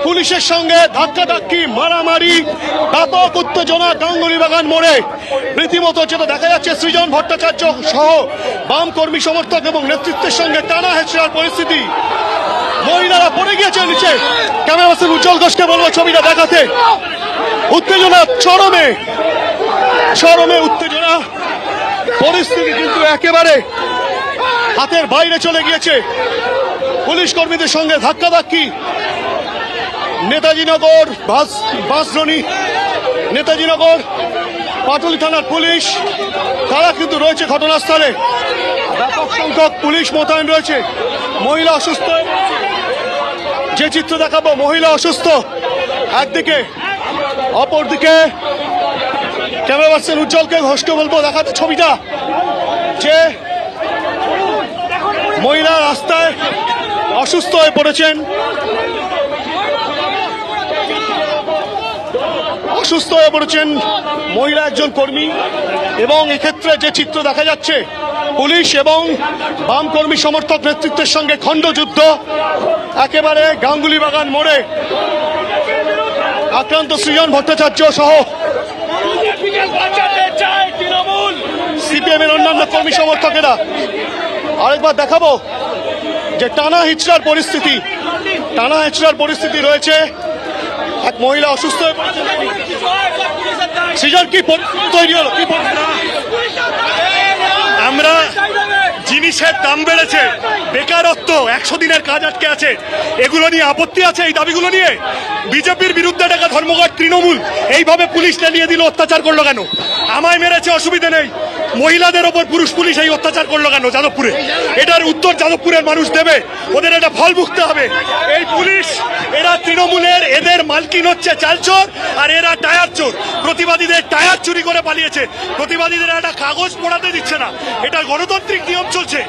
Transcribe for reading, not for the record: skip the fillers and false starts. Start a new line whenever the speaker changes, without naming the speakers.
পুলিশের সঙ্গে ধাক্কাধাক্কি, মারামারি, ব্যাপক উত্তেজনা গাঙ্গুলিবাগান মোড়ে। রীতিমতো যেটা দেখা যাচ্ছে, সৃজন ভট্টাচার্য সহ বাম কর্মী সমর্থক এবং নেতৃত্বের সঙ্গে টানা হেঁচড়ার পরিস্থিতি। মহিলারা পড়ে গিয়েছে নিচে। ক্যামেরা পার্সন উজ্জ্বল ঘোষকে বলবো ছবিটা দেখাতে। উত্তেজনা চরমে, চরমে উত্তেজনা। পরিস্থিতি কিন্তু একেবারে হাতের বাইরে চলে গিয়েছে। পুলিশ কর্মীদের সঙ্গে ধাক্কাধাক্কি। নেতাজিনগর বাঁশরণী, নেতাজিনগর পাটুলি থানার পুলিশ তারা কিন্তু রয়েছে ঘটনাস্থলে। ব্যাপক সংখ্যক পুলিশ মোতায়েন রয়েছে। মহিলা অসুস্থ, যে চিত্র দেখাবো, মহিলা অসুস্থ একদিকে, অপরদিকে ক্যামেরা পার্সন উজ্জ্বলকে ঘোষকে বলবো দেখাতে ছবিটা, যে মহিলা রাস্তায় অসুস্থ হয়ে পড়েছেন, অসুস্থ হয়ে পড়েছেন মহিলা একজন কর্মী। এবং এক্ষেত্রে যে চিত্র দেখা যাচ্ছে, পুলিশ এবং বাম কর্মী সমর্থক নেতৃত্বের সঙ্গে খণ্ডযুদ্ধ একেবারে গাঙ্গুলিবাগান মোড়ে। আক্রান্ত সৃজন ভট্টাচার্য সহ সিপিএম এর অন্যান্য কর্মী সমর্থকেরা। আরেকবার দেখাবো যে টানা হিচড়ার পরিস্থিতি, টানা হিচড়ার পরিস্থিতি রয়েছে। এক মহিলা অসুস্থ হয়ে পড়েছে। সৃজন, কি তৈরি হলো? কি
আমরা জিনিসের দাম বেড়েছে, বেকারত্ব, 100 দিনের কাজ আটকে আছে, এগুলো নিয়ে আপত্তি আছে। এই দাবিগুলো নিয়ে বিজেপির বিরুদ্ধে ডাকা ধর্মঘট তৃণমূল এইভাবে পুলিশ টেলিয়ে দিল, অত্যাচার করলো কেন? আমায় মেরেছে, অসুবিধা নেই, মহিলাদের ওপর পুরুষ পুলিশ এই অত্যাচার করলো কেন যাদবপুরে? এটার উত্তর যাদবপুরের মানুষ দেবে, ওদের এটা ফল ভুগতে হবে। এই পুলিশ, এরা তৃণমূলের, এদের মালকিন হচ্ছে চালচোর আর এরা টায়ার চোর। প্রতিবাদীদের টায়ার চুরি করে পালিয়েছে, প্রতিবাদীদের একটা কাগজ পড়াতে দিচ্ছে না। এটা গণতান্ত্রিক নিয়ম চলছে।